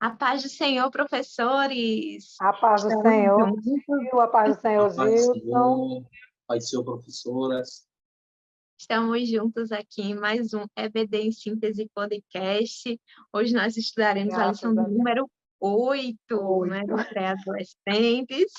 A paz do Senhor, professores. A paz do Estamos Senhor, juntos, Gil, a paz do A Senhor, paz do Gilson. Senhor, paz do Senhor, professoras. estamos juntos aqui em mais um EBD em Síntese Podcast. Hoje nós estudaremos a lição Graças a Deus. número 8, né, Oito. dos pré-adolescentes.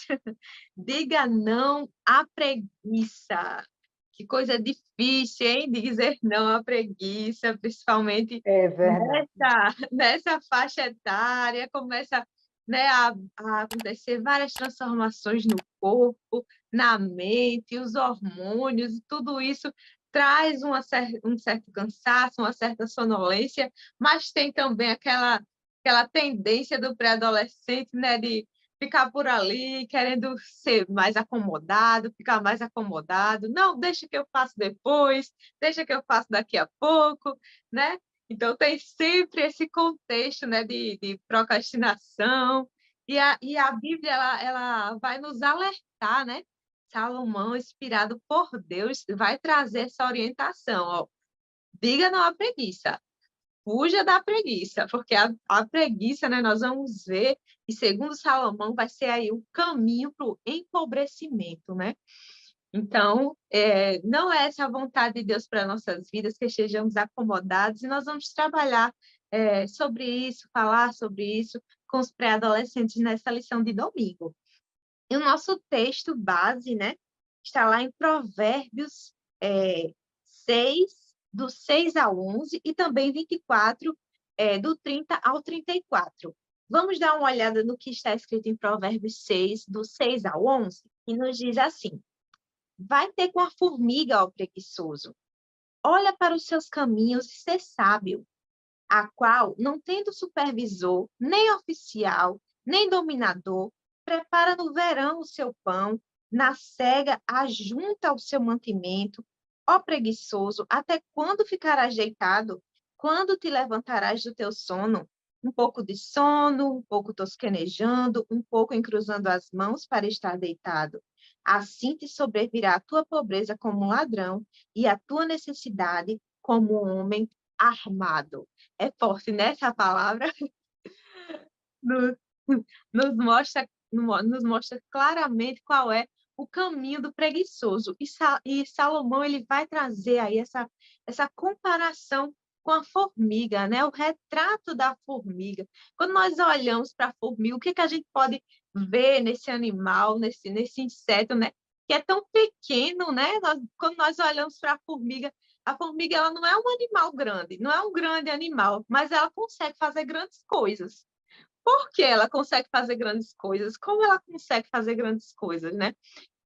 Diga não à preguiça. Que coisa difícil, hein? Dizer não à preguiça, principalmente É verdade. nessa faixa etária, começa, né, a acontecer várias transformações no corpo, na mente, os hormônios, e tudo isso traz um certo cansaço, uma certa sonolência, mas tem também aquela tendência do pré-adolescente, né, de ficar por ali, querendo ser mais acomodado, ficar mais acomodado. Não, deixa que eu faço depois, deixa que eu faço daqui a pouco, né? Então, tem sempre esse contexto, né, de procrastinação, e a Bíblia ela vai nos alertar, né? Salomão, inspirado por Deus, vai trazer essa orientação. Ó. Diga não à preguiça, fuja da preguiça, porque a preguiça, né, nós vamos ver, e segundo Salomão, vai ser aí o caminho para o empobrecimento, né? Então, não é essa a vontade de Deus para nossas vidas, que estejamos acomodados, e nós vamos trabalhar sobre isso, falar sobre isso com os pré-adolescentes nessa lição de domingo. E o nosso texto base, né, está lá em Provérbios 6, do 6 ao 11, e também 24, do 30 ao 34. Vamos dar uma olhada no que está escrito em Provérbios 6, do 6 ao 11, e nos diz assim: vai ter com a formiga, ó preguiçoso. Olha para os seus caminhos e ser sábio, a qual, não tendo supervisor, nem oficial, nem dominador, prepara no verão o seu pão, na cega ajunta o seu mantimento. Ó preguiçoso, até quando ficarás deitado? Quando te levantarás do teu sono? Um pouco de sono, um pouco tosquenejando, um pouco encruzando as mãos para estar deitado. Assim te sobrevirá a tua pobreza como um ladrão e a tua necessidade como um homem armado. É forte, né, essa palavra? Nos, nos mostra claramente qual é o caminho do preguiçoso. E Salomão ele vai trazer aí essa comparação com a formiga, né? O retrato da formiga. Quando nós olhamos para a formiga, o que, que a gente pode ver nesse animal, nesse inseto, né? Que é tão pequeno, né? Quando nós olhamos para a formiga ela não é um animal grande, não é um grande animal, mas ela consegue fazer grandes coisas. Por que ela consegue fazer grandes coisas? Como ela consegue fazer grandes coisas, né?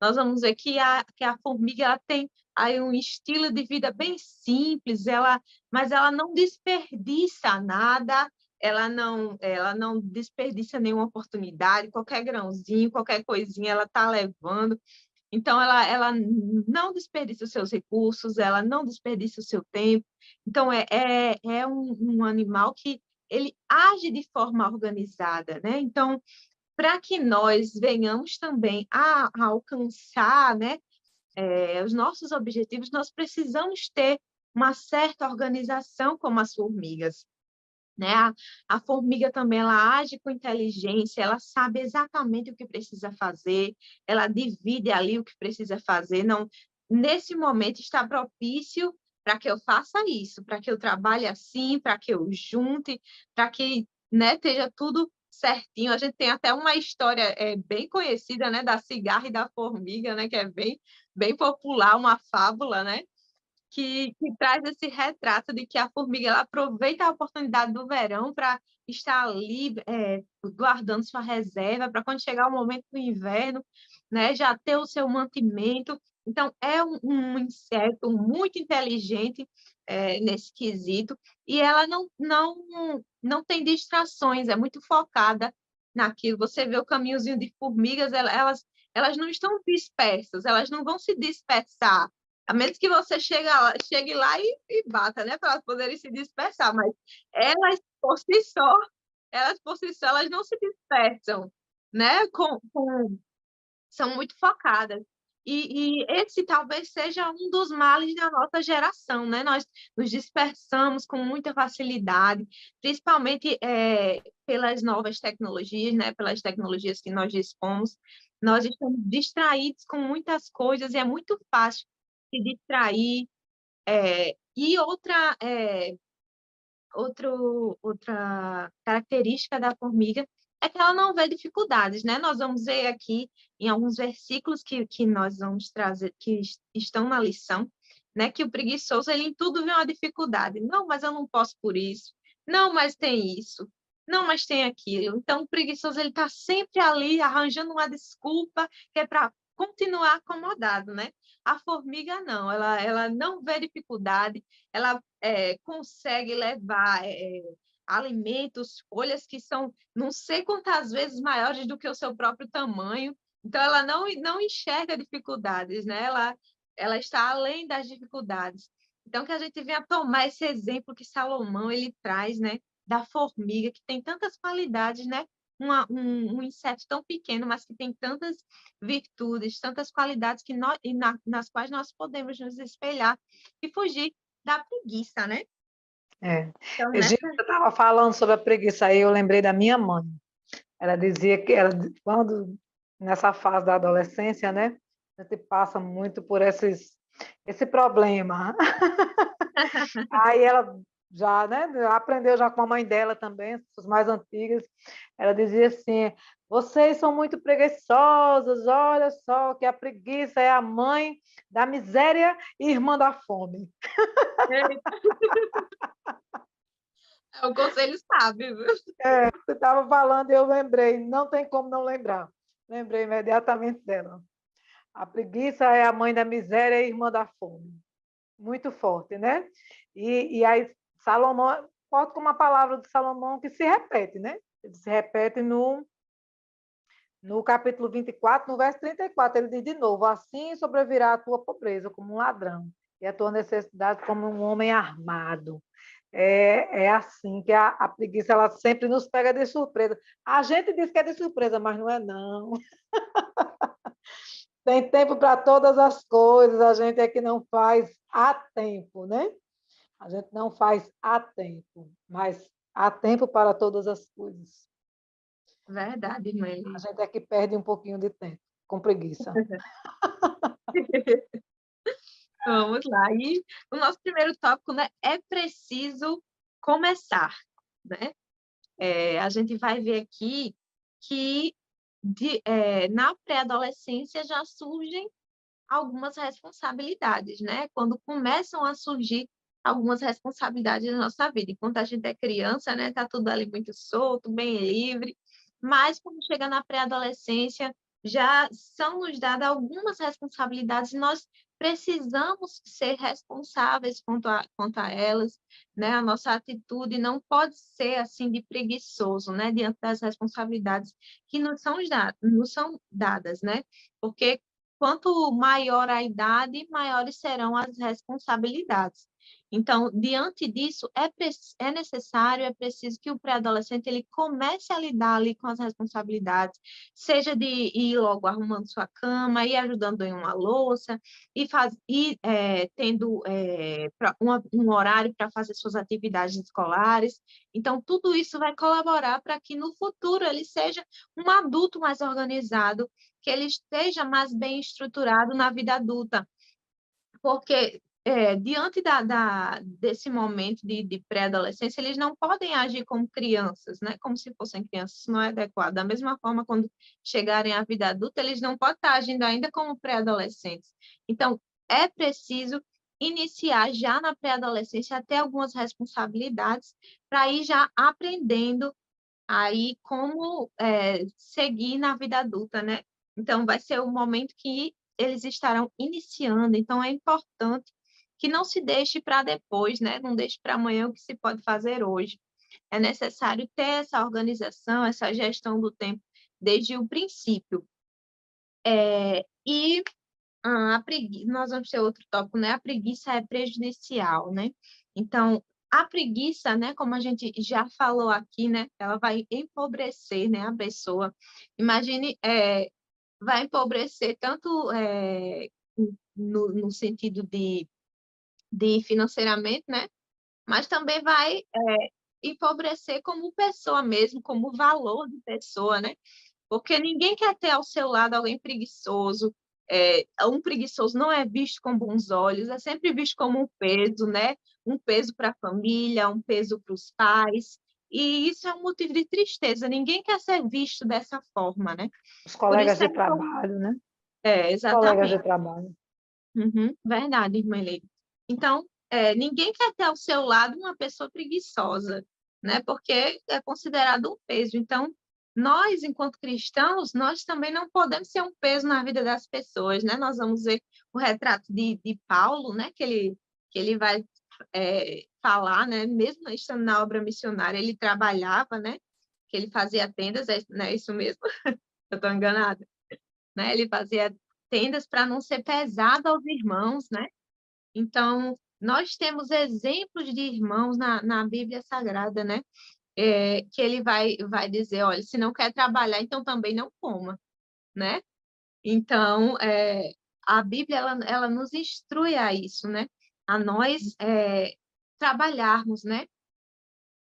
Nós vamos ver que a formiga ela tem aí um estilo de vida bem simples, mas ela não desperdiça nada, ela não desperdiça nenhuma oportunidade, qualquer grãozinho, qualquer coisinha ela está levando. Então, ela não desperdiça os seus recursos, ela não desperdiça o seu tempo. Então, é um animal que ele age de forma organizada, né? Então, para que nós venhamos também a alcançar, né, os nossos objetivos, nós precisamos ter uma certa organização como as formigas. Né? A formiga também ela age com inteligência, ela sabe exatamente o que precisa fazer, ela divide ali o que precisa fazer. Não, nesse momento está propício para que eu faça isso, para que eu trabalhe assim, para que eu junte, para que, né, esteja tudo certinho. A gente tem até uma história bem conhecida, né, da cigarra e da formiga, né, que é bem popular, uma fábula, né? Que traz esse retrato de que a formiga ela aproveita a oportunidade do verão para estar ali guardando sua reserva para quando chegar o momento do inverno, né, já ter o seu mantimento. Então, é um inseto muito inteligente nesse quesito, e ela não tem distrações, é muito focada naquilo. Você vê o caminhozinho de formigas, elas não estão dispersas, elas não vão se dispersar a menos que você chegue lá e bata, né? Para elas poderem se dispersar, mas elas por si só, elas não se dispersam, né? São muito focadas. E esse talvez seja um dos males da nossa geração, né? Nós nos dispersamos com muita facilidade, principalmente pelas novas tecnologias, né? Pelas tecnologias que nós dispomos. Nós estamos distraídos com muitas coisas e é muito fácil se distrair. E outra característica da formiga é que ela não vê dificuldades, né? Nós vamos ver aqui em alguns versículos que nós vamos trazer, que estão na lição, né? Que o preguiçoso, ele em tudo vê uma dificuldade. Não, mas eu não posso por isso. Não, mas tem isso. Não, mas tem aquilo. Então, o preguiçoso, ele está sempre ali arranjando uma desculpa que é para continuar acomodado, né? A formiga, não. Ela não vê dificuldade, ela consegue levar alimentos, folhas que são não sei quantas vezes maiores do que o seu próprio tamanho. Então, ela não enxerga dificuldades, né? Ela está além das dificuldades. Então, que a gente venha tomar esse exemplo que Salomão ele traz, né? Da formiga, que tem tantas qualidades, né? Um inseto tão pequeno, mas que tem tantas virtudes, tantas qualidades que nas quais nós podemos nos espelhar e fugir da preguiça, né? É. Então, Egito, você estava falando sobre a preguiça aí, eu lembrei da minha mãe. Ela dizia que quando, nessa fase da adolescência, né, a gente passa muito por esse problema. Aí ela já, né, aprendeu já com a mãe dela também, as mais antigas. Ela dizia assim: vocês são muito preguiçosos, olha só que a preguiça é a mãe da miséria e irmã da fome. é o conselho sábio, viu? Você estava falando e eu lembrei, não tem como não lembrar. Lembrei imediatamente dela. A preguiça é a mãe da miséria e irmã da fome. Muito forte, né? E aí, Salomão, forte como a palavra de Salomão que se repete, né? Ele se repete no capítulo 24, no verso 34. Ele diz de novo: assim sobrevirá a tua pobreza como um ladrão, e a tua necessidade como um homem armado. É assim que a preguiça ela sempre nos pega de surpresa. A gente diz que é de surpresa, mas não é não. Tem tempo para todas as coisas, a gente é que não faz a tempo, né? A gente não faz a tempo, mas há tempo para todas as coisas. Verdade, mãe. A gente é que perde um pouquinho de tempo, com preguiça. Vamos lá. E o nosso primeiro tópico, né? É preciso começar, né? A gente vai ver aqui que na pré-adolescência já surgem algumas responsabilidades, né? Quando começam a surgir algumas responsabilidades na nossa vida. Enquanto a gente é criança, né? Tá tudo ali muito solto, bem livre. Mas quando chega na pré-adolescência, já são nos dadas algumas responsabilidades e nós precisamos ser responsáveis quanto a elas, né? A nossa atitude não pode ser assim de preguiçoso, né? Diante das responsabilidades que nos são dadas, né? Porque quanto maior a idade, maiores serão as responsabilidades. Então, diante disso, é necessário, é preciso que o pré-adolescente ele comece a lidar ali com as responsabilidades, seja de ir logo arrumando sua cama, ir ajudando em uma louça, tendo um horário para fazer suas atividades escolares. Então, tudo isso vai colaborar para que no futuro ele seja um adulto mais organizado, que ele esteja mais bem estruturado na vida adulta, porque diante desse momento de pré-adolescência, eles não podem agir como crianças, né? Como se fossem crianças, isso não é adequado. Da mesma forma, quando chegarem à vida adulta, eles não podem estar agindo ainda como pré-adolescentes. Então, é preciso iniciar já na pré-adolescência até algumas responsabilidades para ir já aprendendo aí como seguir na vida adulta, né? Então, vai ser o momento que eles estarão iniciando. Então, é importante que não se deixe para depois, né? Não deixe para amanhã o que se pode fazer hoje. É necessário ter essa organização, essa gestão do tempo desde o princípio. Nós vamos ter outro tópico, né? A preguiça é prejudicial, né? Então, a preguiça, né, como a gente já falou aqui, né, ela vai empobrecer, né, a pessoa. Imagine vai empobrecer tanto no sentido de financeiramente, né? Mas também vai empobrecer como pessoa mesmo, como valor de pessoa, né? Porque ninguém quer ter ao seu lado alguém preguiçoso. Um preguiçoso não é visto com bons olhos, é sempre visto como um peso, né? Um peso para a família, um peso para os pais. E isso é um motivo de tristeza. Ninguém quer ser visto dessa forma, né? Os Por colegas isso de trabalho, né? Colegas de exatamente. trabalho. Uhum, verdade, irmã Leila. Então, ninguém quer ter ao seu lado uma pessoa preguiçosa, né? Porque é considerado um peso. Então, nós, enquanto cristãos, nós também não podemos ser um peso na vida das pessoas, né? Nós vamos ver o retrato de Paulo, né? Que ele vai falar, né? Mesmo estando na obra missionária, ele trabalhava, né? Que ele fazia tendas, não é isso mesmo? Eu estou enganada, né? Ele fazia tendas para não ser pesado aos irmãos, né? Então, nós temos exemplos de irmãos na Bíblia Sagrada, né? Que ele vai dizer, olha, se não quer trabalhar, então também não coma, né? Então, a Bíblia, ela nos instrui a isso, né? A nós trabalharmos, né?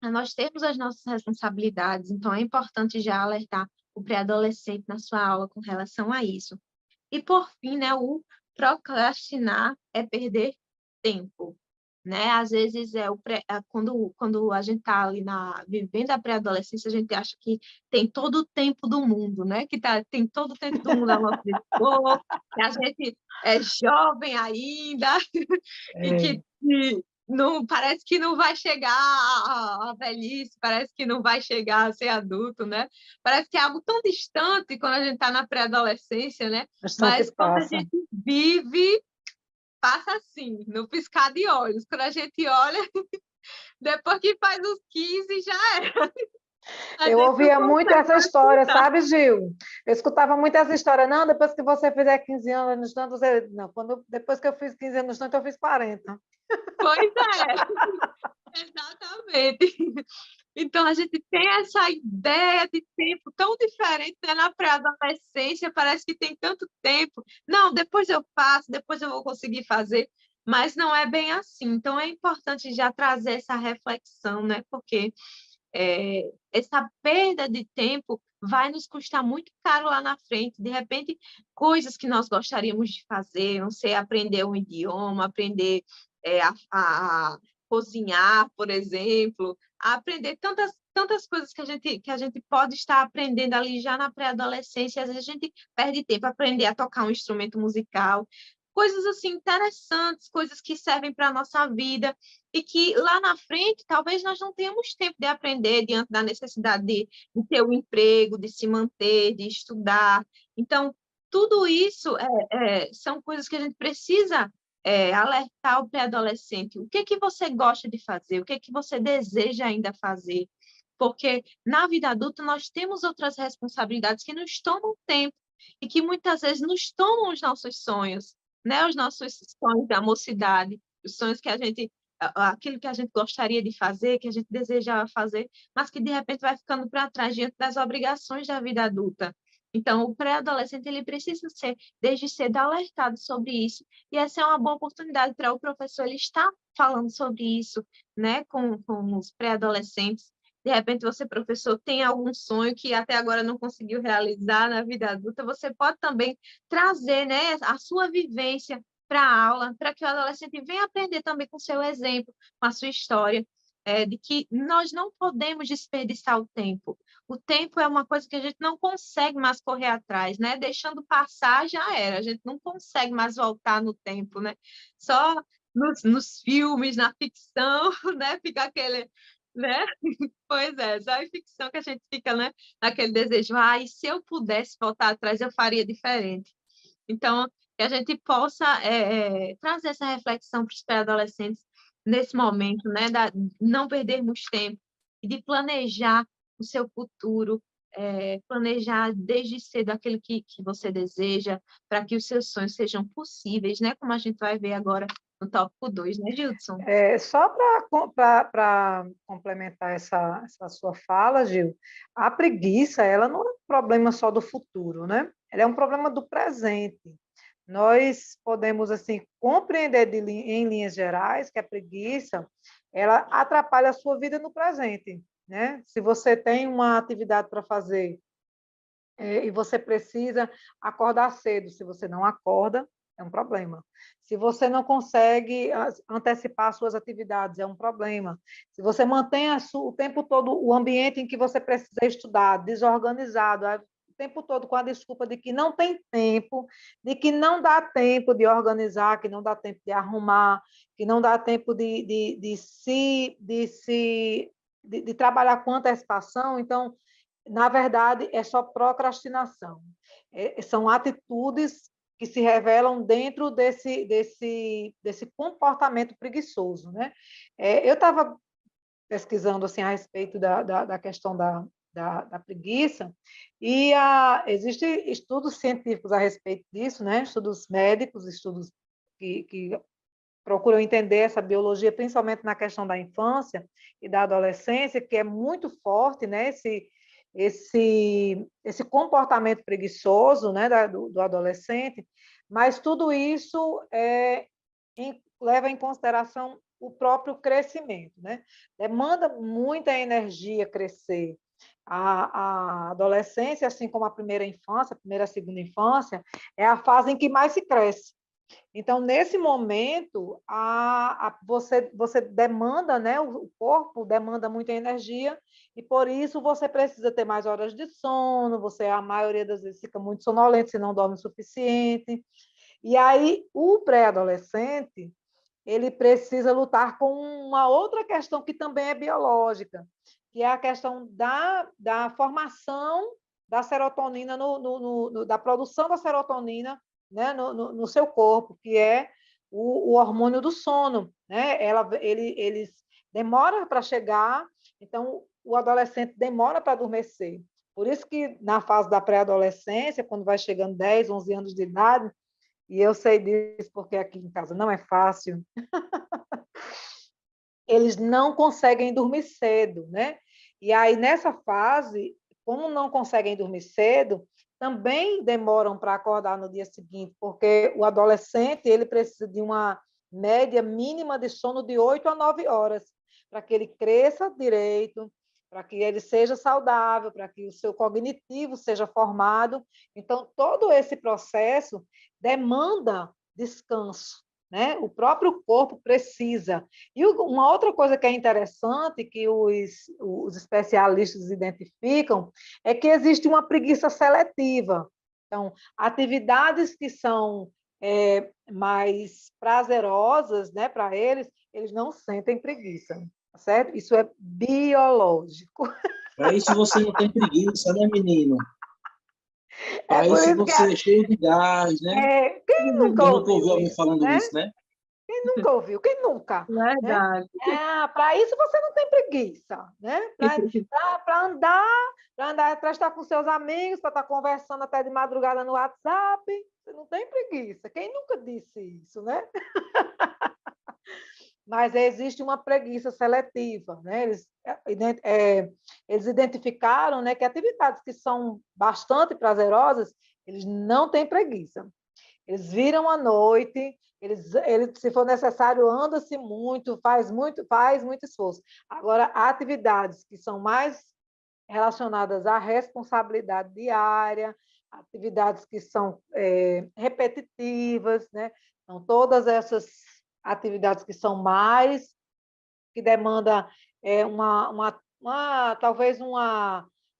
A nós termos as nossas responsabilidades. Então, é importante já alertar o pré-adolescente na sua aula com relação a isso. E, por fim, né, o procrastinar é perder tempo, né? Às vezes, quando a gente está ali vivendo a pré-adolescência, a gente acha que tem todo o tempo do mundo, né? Tem todo o tempo do mundo ao nosso dispor, que a gente é jovem ainda, e É. que não, parece que não vai chegar à velhice, parece que não vai chegar a ser adulto, né? Parece que é algo tão distante quando a gente está na pré-adolescência, né? Bastante Mas quando a passa. gente vive, passa assim, no piscar de olhos. Quando a gente olha, depois que faz os 15, já era. A Eu gente não ouvia muito consegue essa mais história, contar. sabe, Gil? Eu escutava muito essa história. Não, depois que você fizer 15 anos, tanto você... Não, depois que eu fiz 15 anos, tanto eu fiz 40. Pois é, exatamente. Então, a gente tem essa ideia de tempo tão diferente, né? Na pré-adolescência, parece que tem tanto tempo. Não, depois eu faço, depois eu vou conseguir fazer, mas não é bem assim. Então, é importante já trazer essa reflexão, né? Porque essa perda de tempo vai nos custar muito caro lá na frente. De repente, coisas que nós gostaríamos de fazer, não sei, aprender um idioma, aprender a cozinhar, por exemplo, a aprender tantas coisas que a gente pode estar aprendendo ali já na pré-adolescência. Às vezes a gente perde tempo a aprender a tocar um instrumento musical, coisas assim interessantes, coisas que servem para a nossa vida e que lá na frente talvez nós não tenhamos tempo de aprender diante da necessidade de ter um emprego, de se manter, de estudar. Então, tudo isso são coisas que a gente precisa alertar o pré-adolescente. O que é que você gosta de fazer? O que é que você deseja ainda fazer? Porque na vida adulta nós temos outras responsabilidades que nos tomam tempo e que muitas vezes nos tomam os nossos sonhos, né? Os nossos sonhos da mocidade, os sonhos que aquilo que a gente gostaria de fazer, que a gente desejava fazer, mas que de repente vai ficando para trás diante das obrigações da vida adulta. Então, o pré-adolescente ele precisa ser desde cedo alertado sobre isso, e essa é uma boa oportunidade para o professor ele estar falando sobre isso, né, com os pré-adolescentes. De repente, você, professor, tem algum sonho que até agora não conseguiu realizar na vida adulta, você pode também trazer, né, a sua vivência para a aula, para que o adolescente venha aprender também com o seu exemplo, com a sua história, de que nós não podemos desperdiçar o tempo. O tempo é uma coisa que a gente não consegue mais correr atrás, né? Deixando passar já era, a gente não consegue mais voltar no tempo, né? Só nos filmes, na ficção, né? Fica aquele, né? Pois é, só em ficção que a gente fica, né? Naquele desejo, e se eu pudesse voltar atrás, eu faria diferente. Então, que a gente possa trazer essa reflexão para os pré-adolescentes nesse momento, né, não perdermos tempo e de planejar o seu futuro, planejar desde cedo aquilo que você deseja, para que os seus sonhos sejam possíveis, né, como a gente vai ver agora no tópico 2, né, Gilson? Só para complementar essa sua fala, Gil, a preguiça, ela não é um problema só do futuro, né? Ela é um problema do presente. Nós podemos, assim, compreender em linhas gerais que a preguiça, ela atrapalha a sua vida no presente, né? Se você tem uma atividade para fazer e você precisa acordar cedo, se você não acorda, é um problema. Se você não consegue antecipar suas atividades, é um problema. Se você mantém o tempo todo o ambiente em que você precisa estudar desorganizado, o tempo todo com a desculpa de que não tem tempo, de que não dá tempo de organizar, que não dá tempo de arrumar, que não dá tempo de trabalhar com antecipação, então, na verdade, é só procrastinação. São atitudes que se revelam dentro desse comportamento preguiçoso, né? Eu estava pesquisando assim, a respeito da questão da preguiça, e existem estudos científicos a respeito disso, né? Estudos médicos, estudos que procuram entender essa biologia, principalmente na questão da infância e da adolescência, que é muito forte, né? Esse comportamento preguiçoso, né, do adolescente, mas tudo isso leva em consideração o próprio crescimento, né? Demanda muita energia crescer. A adolescência, assim como a primeira infância, a primeira e a segunda infância, é a fase em que mais se cresce. Então, nesse momento, você demanda, né? O corpo demanda muita energia e, por isso, você precisa ter mais horas de sono, você, a maioria das vezes, fica muito sonolento se não dorme o suficiente. E aí, o pré-adolescente, ele precisa lutar com uma outra questão que também é biológica, que é a questão da formação da serotonina, da produção da serotonina, né, no seu corpo, que é o hormônio do sono, né? Eles demoram para chegar, então o adolescente demora para adormecer. Por isso que na fase da pré-adolescência, quando vai chegando 10, 11 anos de idade, e eu sei disso porque aqui em casa não é fácil, eles não conseguem dormir cedo, né? E aí, nessa fase, como não conseguem dormir cedo, também demoram para acordar no dia seguinte, porque o adolescente ele precisa de uma média mínima de sono de 8 a 9 horas, para que ele cresça direito, para que ele seja saudável, para que o seu cognitivo seja formado. Então, todo esse processo demanda descanso, né? O próprio corpo precisa. E uma outra coisa que é interessante, que os especialistas identificam, é que existe uma preguiça seletiva. Então, atividades que são mais prazerosas, né, para eles não sentem preguiça, tá certo? Isso é biológico. Para isso você não tem preguiça, né, menino? É Para por isso isso você é cheio de gás, né? quem nunca Quem nunca ouviu ouviu alguém isso, falando né? isso, né? Quem nunca ouviu? Quem nunca? Né? Verdade. Para isso você não tem preguiça, né? Para estar com seus amigos, para estar conversando até de madrugada no WhatsApp, você não tem preguiça. Quem nunca disse isso, né? Mas existe uma preguiça seletiva, né? Eles identificaram, né, que atividades que são bastante prazerosas, eles não têm preguiça. Eles viram à noite, se for necessário, anda-se muito, faz muito esforço. Agora, atividades que são mais relacionadas à responsabilidade diária, atividades que são repetitivas, né? Então, todas essas atividades que são mais, que demandam talvez um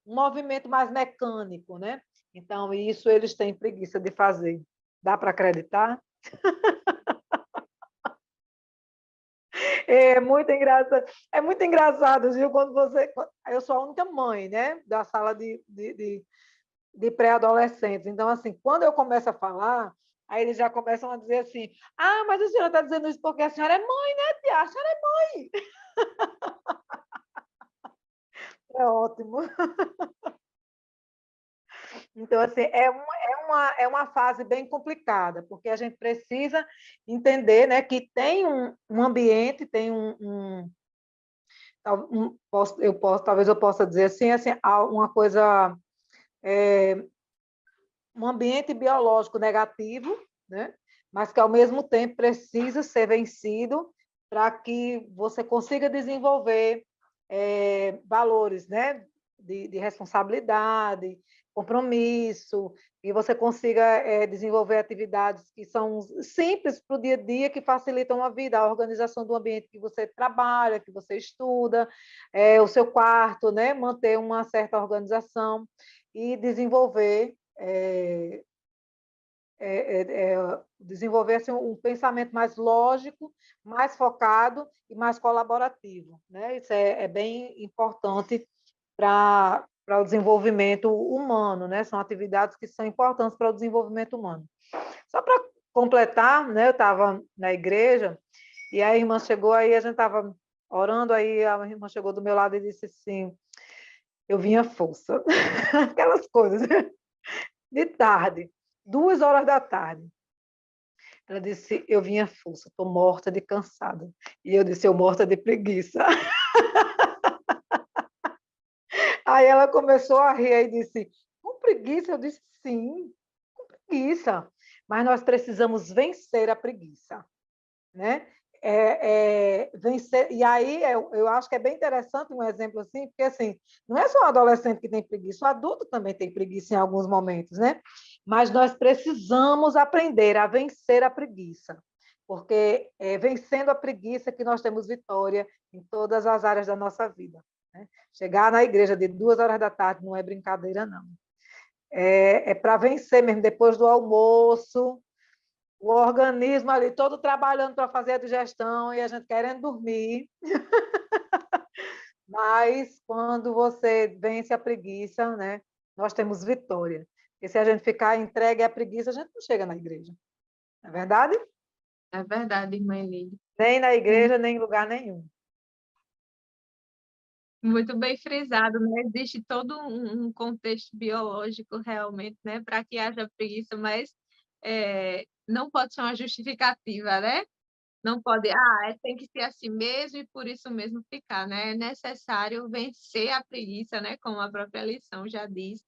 movimento mais mecânico, né? Então, isso eles têm preguiça de fazer. Dá para acreditar? É muito engraçado, viu? Quando você. Eu sou a única mãe, né? Da sala de pré-adolescentes. Então, assim, quando eu começo a falar, aí eles já começam a dizer assim: ah, mas a senhora está dizendo isso porque a senhora é mãe, né, tia? A senhora é mãe. É ótimo. Então, assim, é é uma fase bem complicada, porque a gente precisa entender, né, que tem um ambiente, tem talvez eu possa dizer assim, uma coisa, um ambiente biológico negativo, né, mas que, ao mesmo tempo, precisa ser vencido para que você consiga desenvolver valores, né, de responsabilidade, compromisso, e você consiga desenvolver atividades que são simples para o dia a dia, que facilitam a vida, a organização do ambiente que você trabalha, que você estuda, o seu quarto, né, manter uma certa organização e desenvolver assim, um pensamento mais lógico, mais focado e mais colaborativo, né? Isso é bem importante para o desenvolvimento humano, né? São atividades que são importantes para o desenvolvimento humano. Só para completar, né? Eu estava na igreja e a irmã chegou, aí a gente estava orando, aí a irmã chegou do meu lado e disse assim, eu vinha força. Aquelas coisas, né? De tarde, 2 horas da tarde. Ela disse, eu vinha fuça, estou morta de cansada. E eu disse, eu morta de preguiça. Aí ela começou a rir e disse, com preguiça? Eu disse, sim, com preguiça. Mas nós precisamos vencer a preguiça, né? Vencer. E aí eu acho que é bem interessante um exemplo assim, porque assim, não é só o adolescente que tem preguiça, o adulto também tem preguiça em alguns momentos, né? Mas nós precisamos aprender a vencer a preguiça, porque é vencendo a preguiça que nós temos vitória em todas as áreas da nossa vida, né? Chegar na igreja de 2 horas da tarde não é brincadeira, não. É para vencer mesmo, depois do almoço, o organismo ali todo trabalhando para fazer a digestão e a gente querendo dormir. Mas quando você vence a preguiça, né, nós temos vitória. Porque se a gente ficar entregue à preguiça, a gente não chega na igreja. Não é verdade? É verdade, irmã Elide. Nem na igreja, nem em lugar nenhum. Muito bem frisado, né? Existe todo um contexto biológico realmente, né, para que haja preguiça, mas não pode ser uma justificativa, né? Não pode, tem que ser assim mesmo e por isso mesmo ficar, né? É necessário vencer a preguiça, né? Como a própria lição já diz,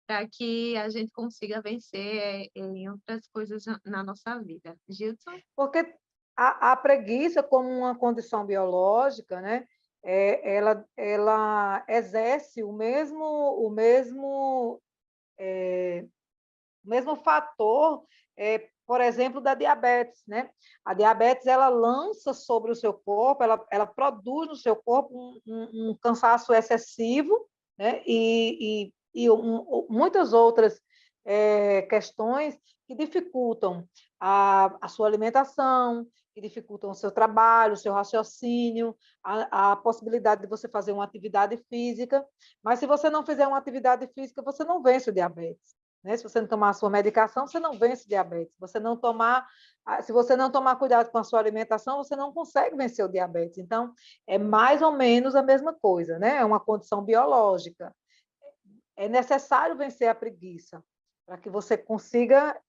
para que a gente consiga vencer em outras coisas na nossa vida. Gilson? Porque a preguiça, como uma condição biológica, né, ela exerce o mesmo fator, por exemplo, da diabetes, né? A diabetes, ela lança sobre o seu corpo, ela produz no seu corpo um cansaço excessivo, né? Muitas outras questões que dificultam a sua alimentação, que dificultam o seu trabalho, o seu raciocínio, a possibilidade de você fazer uma atividade física. Mas se você não fizer uma atividade física, você não vence o diabetes. Né? Se você não tomar a sua medicação, você não vence diabetes. Se você não tomar cuidado com a sua alimentação, você não consegue vencer o diabetes. Então, é mais ou menos a mesma coisa, né? É uma condição biológica. É necessário vencer a preguiça para que você consiga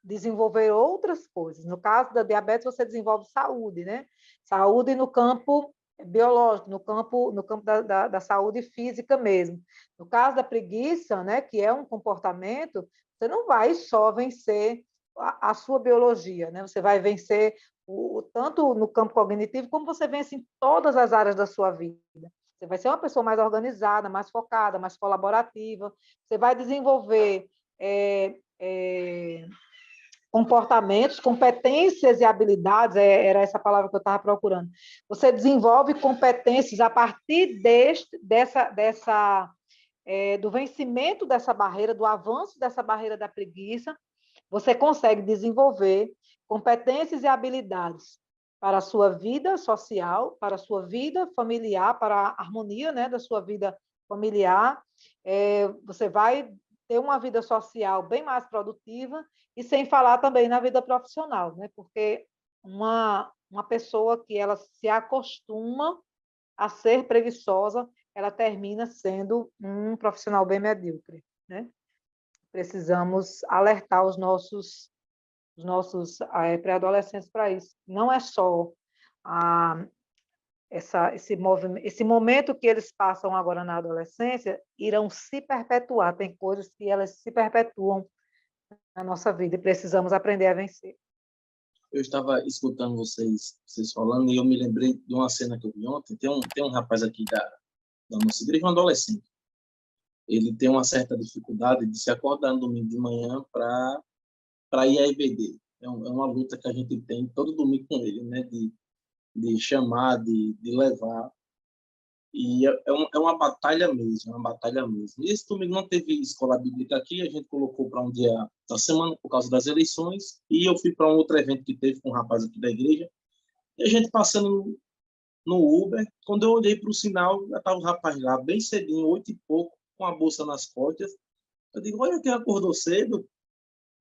desenvolver outras coisas. No caso da diabetes, você desenvolve saúde, né? Saúde no campo biológico, no campo da saúde física mesmo. No caso da preguiça, né, que é um comportamento, você não vai só vencer a sua biologia, né? Você vai vencer tanto no campo cognitivo, como você vence em todas as áreas da sua vida. Você vai ser uma pessoa mais organizada, mais focada, mais colaborativa. Você vai desenvolver comportamentos, competências e habilidades, era essa palavra que eu estava procurando. Você desenvolve competências a partir do vencimento dessa barreira, do avanço dessa barreira da preguiça, você consegue desenvolver competências e habilidades para a sua vida social, para a sua vida familiar, para a harmonia, né, da sua vida familiar. Você vai ter uma vida social bem mais produtiva e sem falar também na vida profissional, né? Porque uma pessoa que ela se acostuma a ser preguiçosa, ela termina sendo um profissional bem medíocre, né? precisamos alertar os nossos pré-adolescentes para isso. Não é só esse momento que eles passam agora na adolescência, irão se perpetuar. Tem coisas que elas se perpetuam na nossa vida e precisamos aprender a vencer. Eu estava escutando vocês falando e eu me lembrei de uma cena que eu vi ontem. Tem um rapaz aqui da nossa igreja, um adolescente. Ele tem uma certa dificuldade de se acordar no domingo de manhã para ir à EBD. É uma luta que a gente tem todo domingo com ele, né? De chamar, de levar. E é uma batalha mesmo, é uma batalha mesmo. E esse domingo não teve escola bíblica aqui, a gente colocou para um dia da semana por causa das eleições, e eu fui para um outro evento que teve com um rapaz aqui da igreja, e a gente passando no Uber, quando eu olhei para o sinal, já estava o rapaz lá, bem cedinho, 8 e pouco, com a bolsa nas costas. Eu digo, olha quem acordou cedo.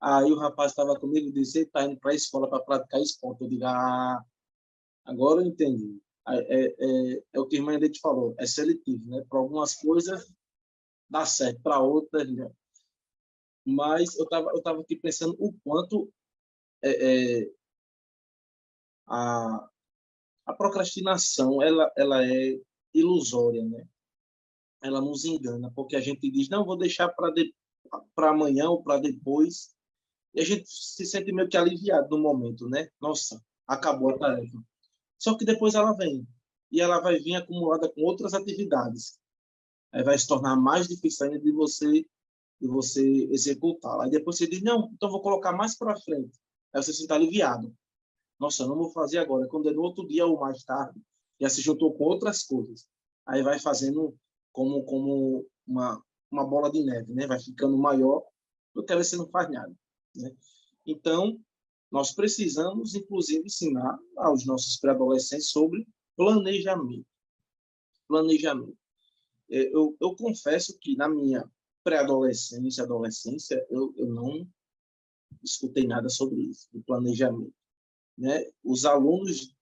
Aí o rapaz estava comigo e disse, ele está indo para a escola para praticar esporte. Eu digo, agora eu entendi. É o que a irmã Edith falou, é seletivo, né? Para algumas coisas dá certo, para outras não. Mas eu tava aqui pensando o quanto a, a procrastinação ela é ilusória, né? Ela nos engana, porque a gente diz, não, vou deixar para amanhã ou para depois, e a gente se sente meio que aliviado no momento, né? Nossa, acabou a tarefa. Só que depois ela vem, e ela vai vir acumulada com outras atividades. Aí vai se tornar mais difícil ainda de você executá-la. Aí depois você diz, não, então vou colocar mais para frente. Aí você se sente aliviado. Nossa, eu não vou fazer agora. Quando é no outro dia ou mais tarde, já se juntou com outras coisas. Aí vai fazendo como uma bola de neve, né? Vai ficando maior do que você não faz nada, né? Então, nós precisamos, inclusive, ensinar aos nossos pré-adolescentes sobre planejamento. Planejamento. Eu confesso que na minha pré-adolescência, adolescência, eu não escutei nada sobre isso, de planejamento, né? Os alunos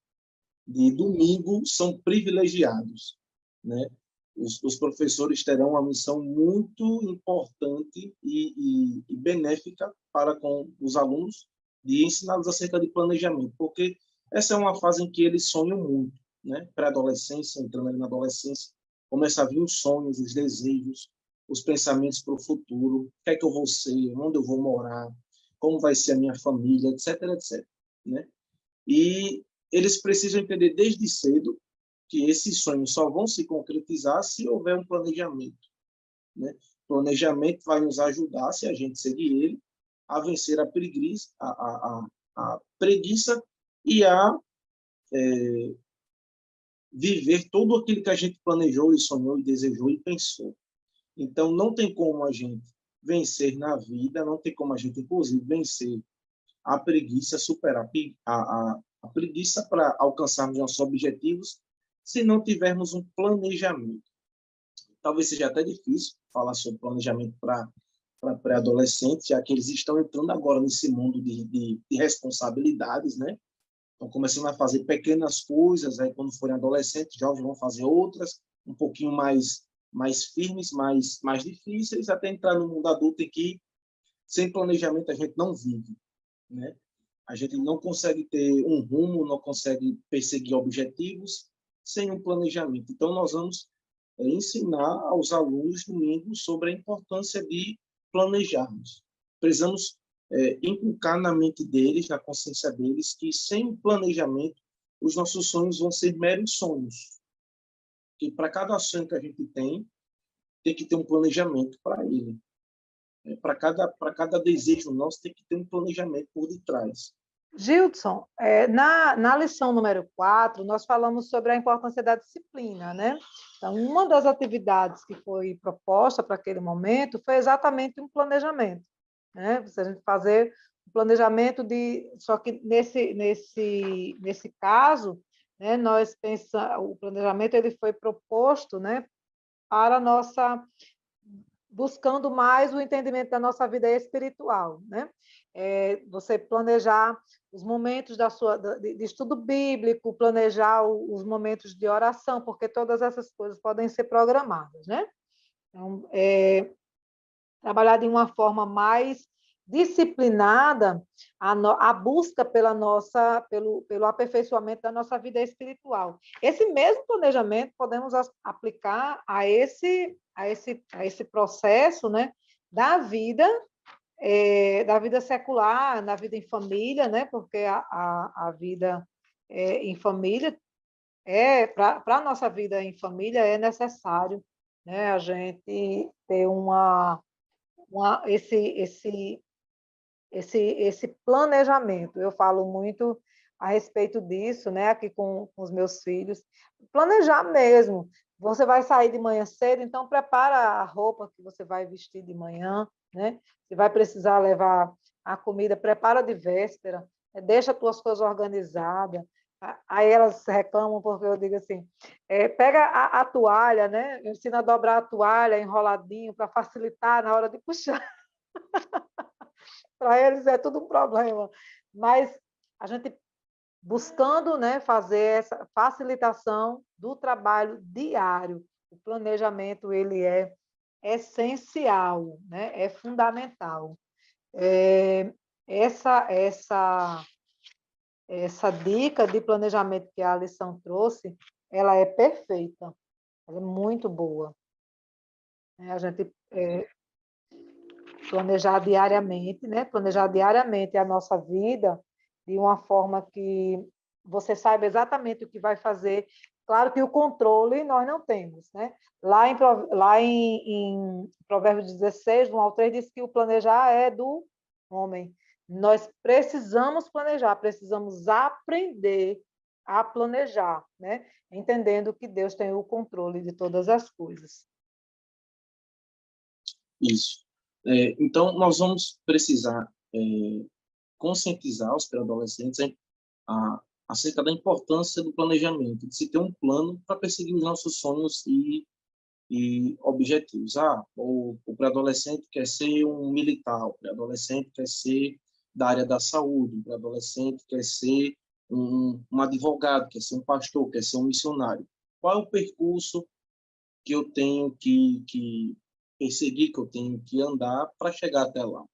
de domingo são privilegiados, né? Os professores terão uma missão muito importante e benéfica para com os alunos de ensiná-los acerca de planejamento, porque essa é uma fase em que eles sonham muito, né? Pré-adolescência, entrando na adolescência, começa a vir os sonhos, os desejos, os pensamentos para o futuro, o que é que eu vou ser, onde eu vou morar, como vai ser a minha família, etc, etc, né? E eles precisam entender desde cedo que esses sonhos só vão se concretizar se houver um planejamento, né? Planejamento vai nos ajudar, se a gente seguir ele, a vencer a preguiça, a preguiça e a viver tudo aquilo que a gente planejou e sonhou e desejou e pensou. Então, não tem como a gente vencer na vida, não tem como a gente, inclusive, vencer a preguiça, superar a preguiça para alcançarmos nossos objetivos, se não tivermos um planejamento. Talvez seja até difícil falar sobre planejamento para pré-adolescentes, já que eles estão entrando agora nesse mundo de responsabilidades, né? Estão começando a fazer pequenas coisas, aí quando forem adolescentes, jovens vão fazer outras, um pouquinho mais firmes, mais difíceis, até entrar no mundo adulto em que, sem planejamento, a gente não vive, né? A gente não consegue ter um rumo, não consegue perseguir objetivos sem um planejamento. Então, nós vamos ensinar aos alunos domingo sobre a importância de planejarmos. Precisamos inculcar na mente deles, na consciência deles, que sem planejamento, os nossos sonhos vão ser meros sonhos. Que para cada sonho que a gente tem que ter um planejamento para ele. Para cada desejo nosso, tem que ter um planejamento por detrás. Gildson, na lição número 4, nós falamos sobre a importância da disciplina, né? Então, uma das atividades que foi proposta para aquele momento foi exatamente um planejamento, né? A gente fazer um planejamento só que nesse caso, né, o planejamento ele foi proposto, né, para nossa buscando mais o entendimento da nossa vida espiritual, né? Você planejar os momentos de estudo bíblico, planejar os momentos de oração, porque todas essas coisas podem ser programadas, né? Então, trabalhar de uma forma mais disciplinada a busca pelo aperfeiçoamento da nossa vida espiritual. Esse mesmo planejamento podemos aplicar a esse processo, né, da vida secular, na vida em família, né, porque a vida em família para a nossa vida em família é necessário, né, a gente ter esse planejamento. Eu falo muito a respeito disso, né, aqui com os meus filhos. Planejar mesmo. Você vai sair de manhã cedo, então prepara a roupa que você vai vestir de manhã, né? Se vai precisar levar a comida, prepara de véspera, deixa as tuas coisas organizadas. Aí elas reclamam porque eu digo assim, pega a toalha, né? Ensina a dobrar a toalha enroladinho para facilitar na hora de puxar. Para eles é tudo um problema. Mas a gente buscando, né, fazer essa facilitação do trabalho diário. O planejamento ele é essencial, né? É fundamental. Essa dica de planejamento que a lição trouxe, ela é perfeita, ela é muito boa. A gente planejar diariamente, né? Planejar diariamente a nossa vida de uma forma que você saiba exatamente o que vai fazer. Claro que o controle nós não temos, né? Lá em Provérbios 16, 1 ao 3, diz que o planejar é do homem. Nós precisamos planejar, precisamos aprender a planejar, né? Entendendo que Deus tem o controle de todas as coisas. Isso. Então, nós vamos precisar conscientizar os pré-adolescentes acerca da importância do planejamento, de se ter um plano para perseguir os nossos sonhos e objetivos. O pré-adolescente quer ser um militar, o pré-adolescente quer ser da área da saúde, o pré-adolescente quer ser um advogado, quer ser um pastor, quer ser um missionário. Qual é o percurso que eu tenho que perseguir, que eu tenho que andar para chegar até lá?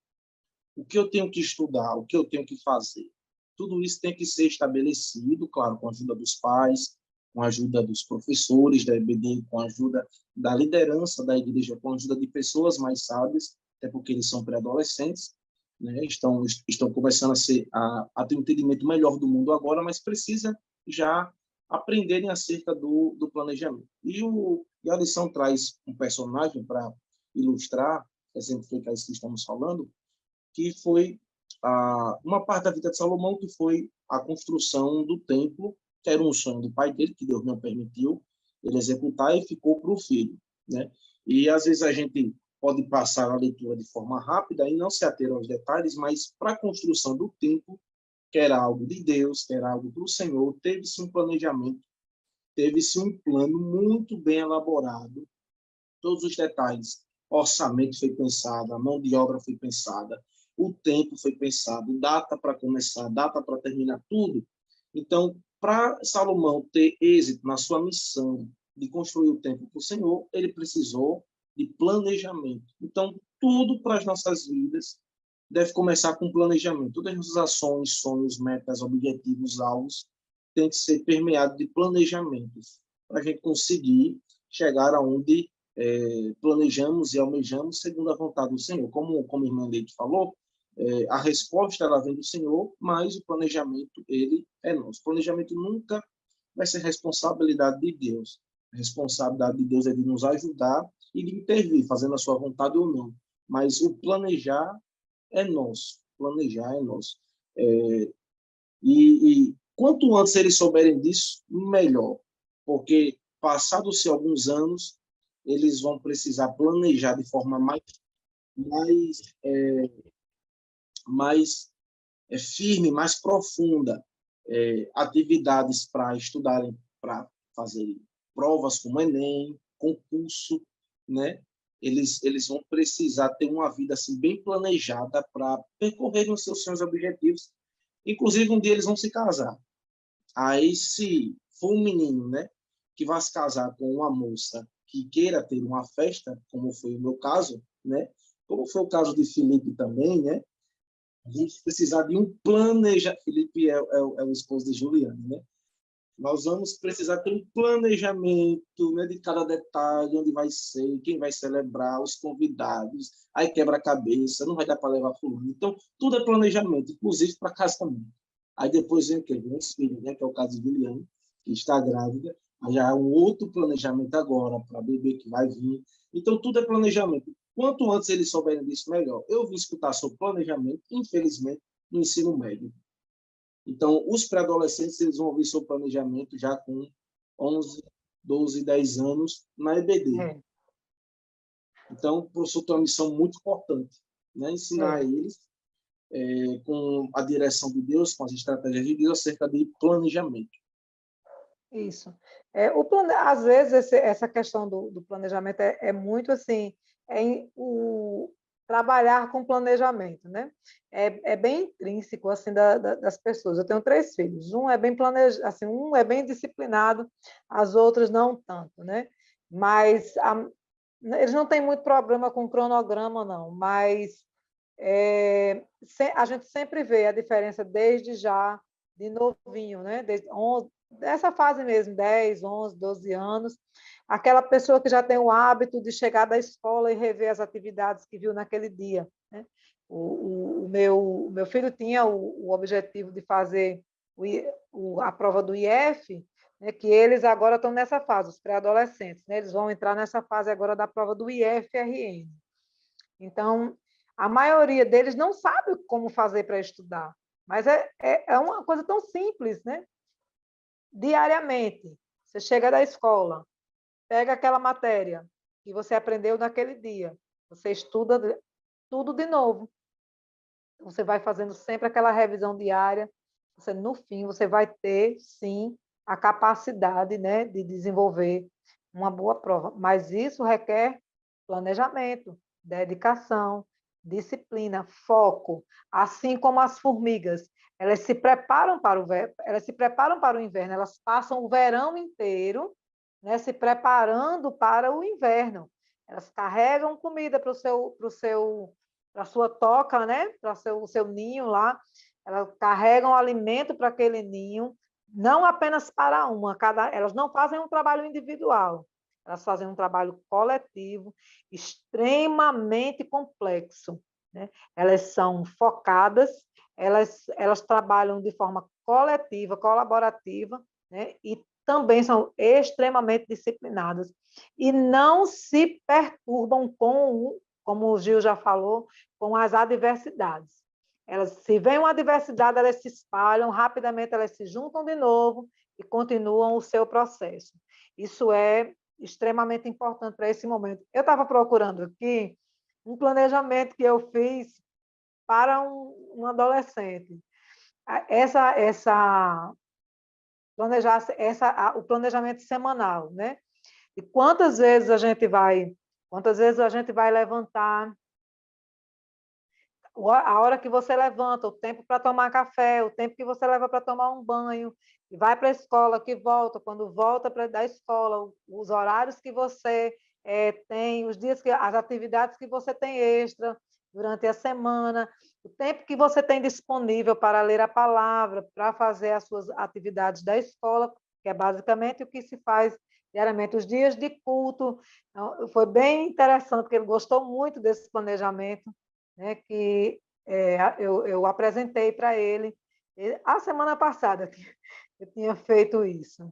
O que eu tenho que estudar, o que eu tenho que fazer? Tudo isso tem que ser estabelecido, claro, com a ajuda dos pais, com a ajuda dos professores da EBD, com a ajuda da liderança da igreja, com a ajuda de pessoas mais sábias, até porque eles são pré-adolescentes, né? Estão começando a ter um entendimento melhor do mundo agora, mas precisa já aprenderem acerca do planejamento. E a lição traz um personagem para ilustrar, exemplificar isso que estamos falando, que foi uma parte da vida de Salomão, que foi a construção do templo, que era um sonho do pai dele, que Deus não permitiu ele executar, e ficou para o filho, né? E às vezes a gente pode passar a leitura de forma rápida e não se ater aos detalhes, mas para a construção do templo, que era algo de Deus, que era algo para o Senhor, teve-se um planejamento, teve-se um plano muito bem elaborado, todos os detalhes. O orçamento foi pensado, a mão de obra foi pensada, o tempo foi pensado, data para começar, data para terminar, tudo. Então, para Salomão ter êxito na sua missão de construir o templo para o Senhor, ele precisou de planejamento. Então, tudo para as nossas vidas deve começar com planejamento. Todas as nossas ações, sonhos, metas, objetivos, alvos, tem que ser permeado de planejamentos para a gente conseguir chegar aonde planejamos e almejamos segundo a vontade do Senhor. Como a irmã Leite falou, a resposta ela vem do Senhor, mas o planejamento ele é nosso. O planejamento nunca vai ser responsabilidade de Deus. A responsabilidade de Deus é de nos ajudar e de intervir, fazendo a sua vontade ou não. Mas o planejar é nosso. Planejar é nosso. E quanto antes eles souberem disso, melhor. Porque, passados-se alguns anos, eles vão precisar planejar de forma mais firme, mais profunda, atividades para estudarem, para fazer provas como Enem, concurso, né? Eles vão precisar ter uma vida assim bem planejada para percorrerem os seus objetivos. Inclusive, um dia eles vão se casar. Aí, se for um menino, né, que vai se casar com uma moça que queira ter uma festa, como foi o meu caso, né, como foi o caso de Felipe também, né? A gente precisar de um planejamento. Felipe é o esposo de Juliana, né? Nós vamos precisar ter um planejamento, né, de cada detalhe, onde vai ser, quem vai celebrar, os convidados, aí quebra-cabeça, não vai dar para levar fulano. Então, tudo é planejamento, inclusive para casamento. Aí depois vem o quê? Vem os filhos, né, que é o caso de Juliana, que está grávida. Aí já há um outro planejamento agora para bebê que vai vir. Então, tudo é planejamento. Quanto antes eles souberem disso, melhor. Eu vim escutar sobre planejamento, infelizmente, no ensino médio. Então, os pré-adolescentes eles vão ouvir sobre planejamento já com 11, 12, 10 anos na EBD. É, Então, o professor tem uma missão muito importante, né? Ensinar é. eles, com a direção de Deus, com as estratégias de Deus, acerca de planejamento. Isso. Às vezes, essa questão do planejamento é muito assim, trabalhar com planejamento, né? É bem intrínseco assim das pessoas. Eu tenho 3 filhos. Um é bem planejado, assim, um é bem disciplinado, as outras não tanto, né? Mas eles não têm muito problema com cronograma, não. Mas a gente sempre vê a diferença desde já de novinho, né? Dessa fase mesmo, 10, 11, 12 anos, aquela pessoa que já tem o hábito de chegar da escola e rever as atividades que viu naquele dia, né? O meu filho tinha o objetivo de fazer a prova do IF, né, que eles agora estão nessa fase, os pré-adolescentes, né? Eles vão entrar nessa fase agora da prova do IFRN. Então, a maioria deles não sabe como fazer para estudar, mas é uma coisa tão simples, né? Diariamente, você chega da escola, pega aquela matéria que você aprendeu naquele dia, você estuda tudo de novo. Você vai fazendo sempre aquela revisão diária, no fim, você vai ter, sim, a capacidade, né, de desenvolver uma boa prova. Mas isso requer planejamento, dedicação, disciplina, foco, assim como as formigas. Elas se preparam para o inverno, elas passam o verão inteiro, né, se preparando para o inverno. Elas carregam comida para a sua toca, né, para o seu ninho lá. Elas carregam alimento para aquele ninho, não apenas para elas não fazem um trabalho individual, elas fazem um trabalho coletivo, extremamente complexo, né? Elas são focadas, elas trabalham de forma coletiva, colaborativa, né? E também são extremamente disciplinadas e não se perturbam como o Gil já falou, com as adversidades. Elas, se vem uma adversidade, elas se espalham, rapidamente elas se juntam de novo e continuam o seu processo. Isso é extremamente importante para esse momento. Eu estava procurando aqui um planejamento que eu fiz para um adolescente. O planejamento semanal, né? E quantas vezes a gente vai levantar, a hora que você levanta, o tempo para tomar café, o tempo que você leva para tomar um banho, e vai para a escola, que volta, quando volta da escola, os horários que você tem, as atividades que você tem extra durante a semana, o tempo que você tem disponível para ler a palavra, para fazer as suas atividades da escola, que é basicamente o que se faz diariamente, os dias de culto. Então, foi bem interessante, porque ele gostou muito desse planejamento, né, que eu apresentei para ele a semana passada, que eu tinha feito isso.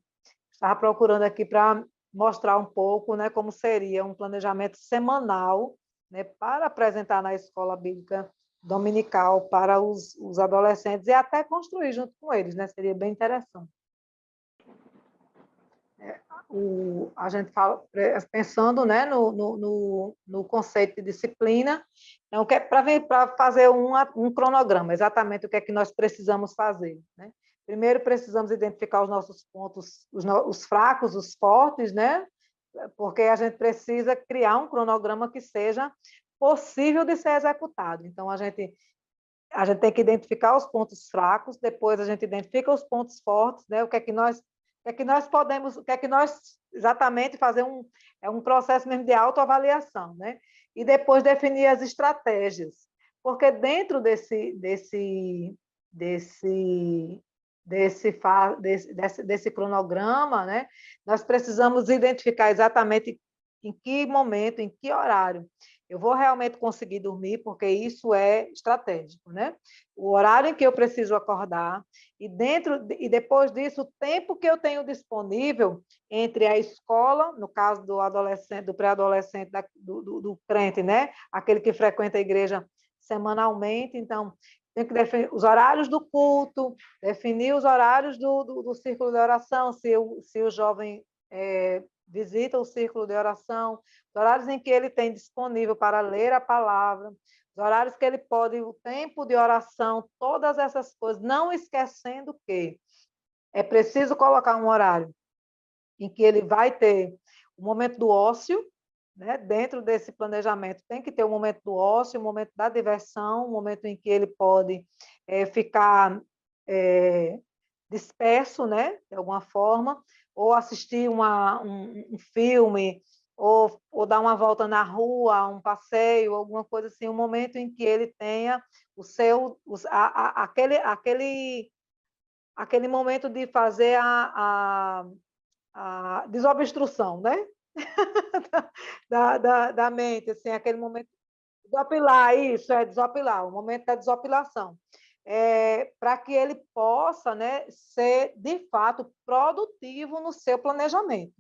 Estava procurando aqui para mostrar um pouco, né, como seria um planejamento semanal, né, para apresentar na escola bíblica dominical para os adolescentes e até construir junto com eles, né? Seria bem interessante. A gente fala, pensando, né, no conceito de disciplina, então, para fazer um cronograma, exatamente o que é que nós precisamos fazer, né? Primeiro, precisamos identificar os nossos pontos, os fracos, os fortes, né? Porque a gente precisa criar um cronograma que seja possível de ser executado. Então, a gente tem que identificar os pontos fracos, depois a gente identifica os pontos fortes, né? O que é que nós podemos, o que é que nós exatamente fazer um processo mesmo de autoavaliação, né? e depois definir as estratégias. Porque dentro desse cronograma, né, nós precisamos identificar exatamente em que momento, em que horário eu vou realmente conseguir dormir, porque isso é estratégico, né? O horário em que eu preciso acordar e depois disso o tempo que eu tenho disponível entre a escola, no caso do adolescente, do pré-adolescente, do crente, né? Aquele que frequenta a igreja semanalmente, então tem que definir os horários do culto, definir os horários do círculo de oração, se o jovem visita o círculo de oração, os horários em que ele tem disponível para ler a palavra, os horários que ele pode, o tempo de oração, todas essas coisas, não esquecendo que é preciso colocar um horário em que ele vai ter o momento do ócio, né? Dentro desse planejamento tem que ter o momento do ócio, o momento da diversão, o momento em que ele pode ficar disperso, né? De alguma forma, ou assistir um filme, ou dar uma volta na rua, um passeio, alguma coisa assim, um momento em que ele tenha aquele momento de fazer a desobstrução, né? da mente, assim, aquele momento. Desopilar, isso, desopilar, o momento da desopilação. Para que ele possa, né, ser, de fato, produtivo no seu planejamento.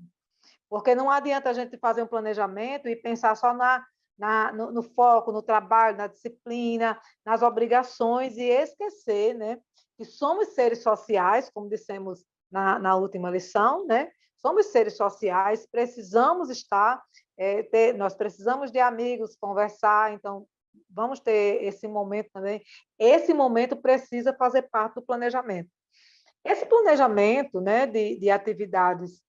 Porque não adianta a gente fazer um planejamento e pensar só no foco, no trabalho, na disciplina, nas obrigações, e esquecer, né, que somos seres sociais, como dissemos na última lição, né? Somos seres sociais, precisamos estar, nós precisamos de amigos, conversar, então vamos ter esse momento também. Esse momento precisa fazer parte do planejamento. Esse planejamento, né, de atividades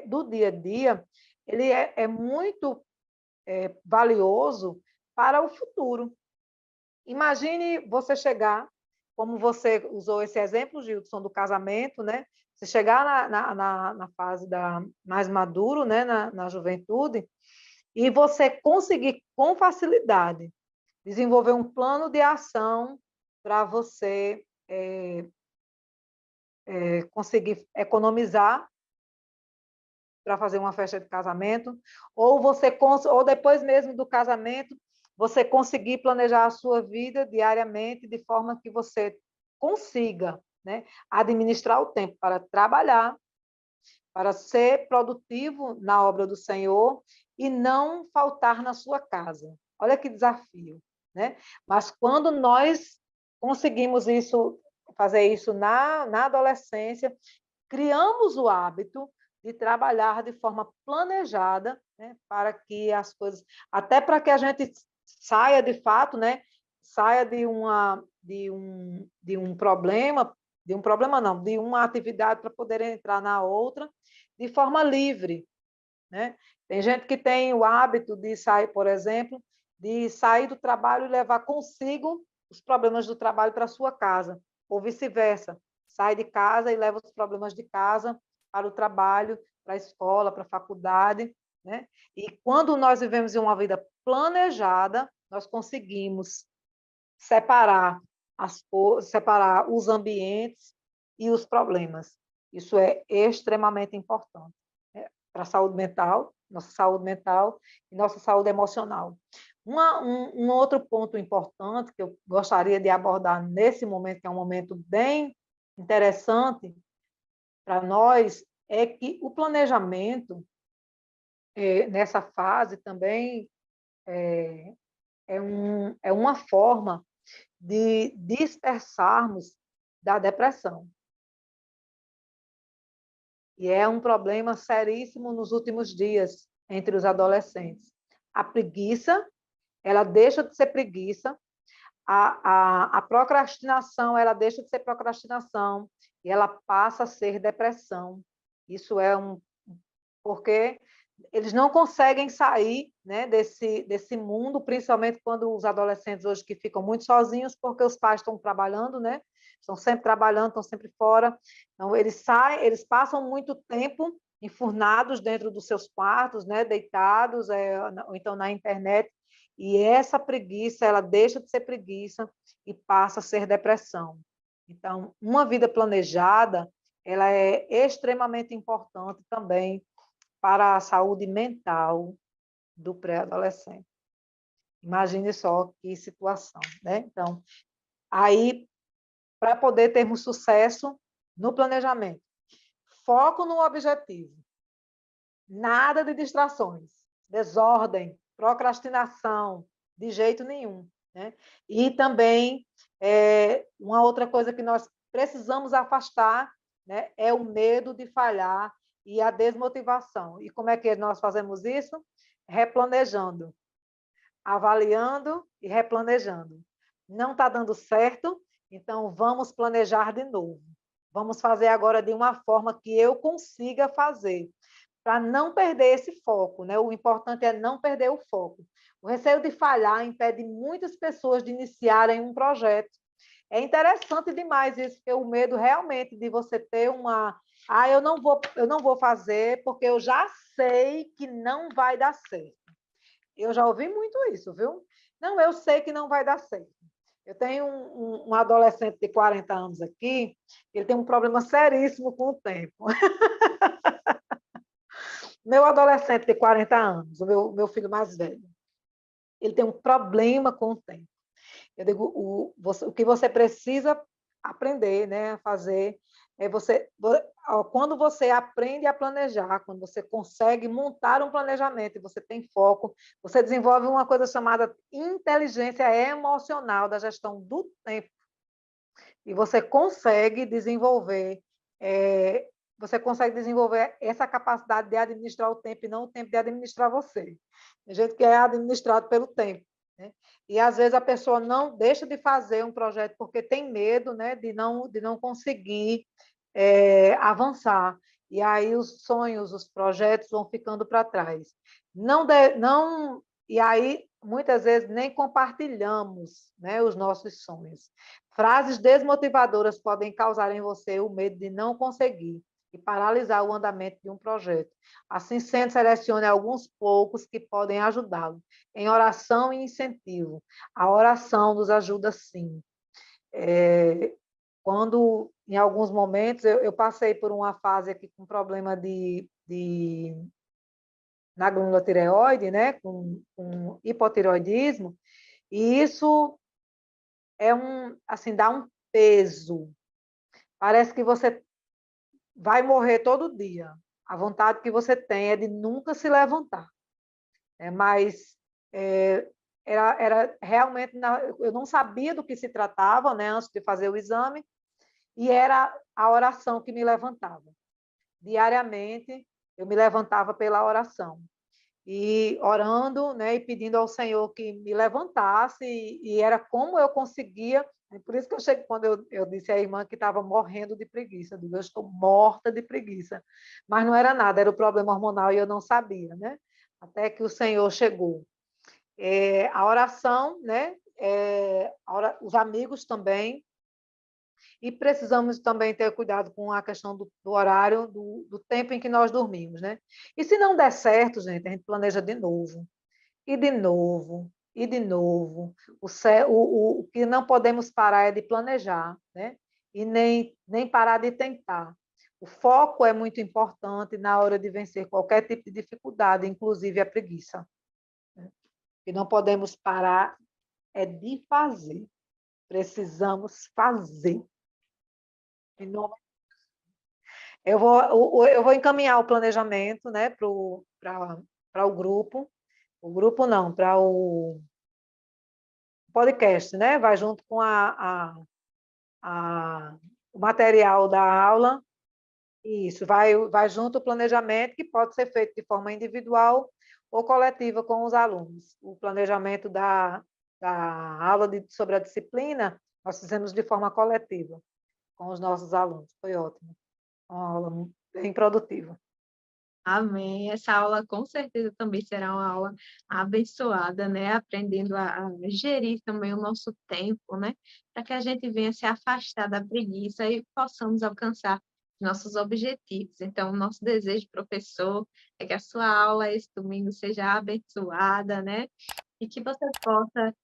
do dia a dia, ele é muito valioso para o futuro. Imagine você chegar, como você usou esse exemplo, Gilson, do casamento, né? Você chegar na fase mais maduro, né? Na juventude, e você conseguir com facilidade desenvolver um plano de ação para você conseguir economizar para fazer uma festa de casamento, ou depois mesmo do casamento, você conseguir planejar a sua vida diariamente de forma que você consiga, né, administrar o tempo para trabalhar, para ser produtivo na obra do Senhor e não faltar na sua casa. Olha que desafio, né? Mas quando nós conseguimos fazer isso na adolescência, criamos o hábito de trabalhar de forma planejada, né, para que as coisas, até para que a gente saia de fato, né, saia de um problema não, de uma atividade para poder entrar na outra de forma livre, né? Tem gente que tem o hábito de sair, por exemplo, de sair do trabalho e levar consigo os problemas do trabalho para a sua casa, ou vice-versa. Sai de casa e leva os problemas de casa para o trabalho, para a escola, para a faculdade, né? E quando nós vivemos em uma vida planejada, nós conseguimos separar separar os ambientes e os problemas. Isso é extremamente importante, né, para a saúde mental, nossa saúde mental e nossa saúde emocional. Um outro ponto importante que eu gostaria de abordar nesse momento, que é um momento bem interessante para nós, é que o planejamento, nessa fase também, é uma forma de dispersarmos da depressão. E é um problema seríssimo nos últimos dias entre os adolescentes. A preguiça, ela deixa de ser preguiça, a procrastinação, ela deixa de ser procrastinação e ela passa a ser depressão. Isso porque eles não conseguem sair, né, desse mundo, principalmente quando os adolescentes hoje que ficam muito sozinhos, porque os pais estão trabalhando, né? Estão sempre trabalhando, estão sempre fora. Então, eles passam muito tempo enfurnados dentro dos seus quartos, né, deitados, ou então na internet, E essa preguiça, ela deixa de ser preguiça e passa a ser depressão. Então, uma vida planejada, ela é extremamente importante também para a saúde mental do pré-adolescente. Imagine só que situação, né? Então, aí, para poder termos sucesso no planejamento, foco no objetivo, nada de distrações, desordem, procrastinação, de jeito nenhum, né? E também, uma outra coisa que nós precisamos afastar, né, é o medo de falhar e a desmotivação. E como é que nós fazemos isso? Replanejando, avaliando e replanejando. Não está dando certo, então vamos planejar de novo. Vamos fazer agora de uma forma que eu consiga fazer, para não perder esse foco, né? O importante é não perder o foco. O receio de falhar impede muitas pessoas de iniciarem um projeto. É interessante demais isso, porque o medo realmente de você ter uma... Ah, eu não vou fazer porque eu já sei que não vai dar certo. Eu já ouvi muito isso, viu? Não, eu sei que não vai dar certo. Eu tenho um adolescente de 40 anos aqui, ele tem um problema seríssimo com o tempo. Meu adolescente de 40 anos, o meu filho mais velho, ele tem um problema com o tempo. Eu digo, o que você precisa aprender, né, a fazer, é quando você aprende a planejar, quando você consegue montar um planejamento e você tem foco, você desenvolve uma coisa chamada inteligência emocional da gestão do tempo. E você consegue desenvolver essa capacidade de administrar o tempo e não o tempo de administrar você. Tem gente que é administrado pelo tempo, né? E, às vezes, a pessoa não deixa de fazer um projeto porque tem medo, né, de não conseguir avançar. E aí os sonhos, os projetos vão ficando para trás. E aí, muitas vezes, nem compartilhamos, né, os nossos sonhos. Frases desmotivadoras podem causar em você o medo de não conseguir e paralisar o andamento de um projeto. Assim sendo, selecione alguns poucos que podem ajudá-lo. Em oração e incentivo. A oração nos ajuda, sim. Quando, em alguns momentos, eu passei por uma fase aqui com problema na glândula tireoide, né, com hipotireoidismo, e isso assim, dá um peso. Parece que você vai morrer todo dia. A vontade que você tem é de nunca se levantar. Mas era realmente... Eu não sabia do que se tratava, né, antes de fazer o exame, e era a oração que me levantava. Diariamente, eu me levantava pela oração. E orando, né, e pedindo ao Senhor que me levantasse, e era como eu conseguia. Por isso que eu cheguei, quando eu disse à irmã que estava morrendo de preguiça, eu digo, eu estou morta de preguiça. Mas não era nada, era o problema hormonal e eu não sabia, né? Até que o Senhor chegou. A oração, né? Os amigos também. E precisamos também ter cuidado com a questão do horário, do tempo em que nós dormimos, né? E se não der certo, gente, a gente planeja de novo, e de novo, e de novo. O que não podemos parar é de planejar, né? E nem parar de tentar. O foco é muito importante na hora de vencer qualquer tipo de dificuldade, inclusive a preguiça, né? E não podemos parar é de fazer. Precisamos fazer. Eu vou encaminhar o planejamento, né, para o grupo. O grupo não, para o podcast, né? Vai junto com o material da aula. Isso, vai junto o planejamento, que pode ser feito de forma individual ou coletiva com os alunos. O planejamento da aula sobre a disciplina, nós fizemos de forma coletiva com os nossos alunos. Foi ótimo. Uma aula bem produtiva. Amém. Essa aula com certeza também será uma aula abençoada, né? Aprendendo a gerir também o nosso tempo, né? Para que a gente venha se afastar da preguiça e possamos alcançar nossos objetivos. Então, o nosso desejo, professor, é que a sua aula esse domingo seja abençoada, né? e que você possa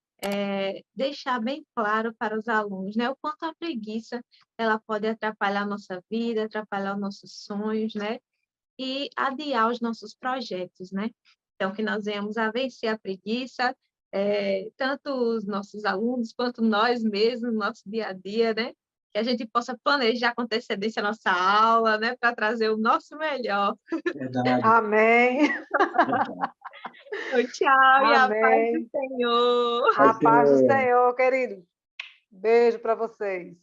deixar bem claro para os alunos, né, o quanto a preguiça ela pode atrapalhar a nossa vida, atrapalhar os nossos sonhos, né, e adiar os nossos projetos, né? Então, que nós venhamos a vencer a preguiça, tanto os nossos alunos quanto nós mesmos, no nosso dia a dia, né? Que a gente possa planejar com antecedência a nossa aula, né? Para trazer o nosso melhor. Verdade, Amém. verdade. Então, tchau e a paz do Amém. Senhor. A Mas, paz do Senhor, querido. Beijo para vocês.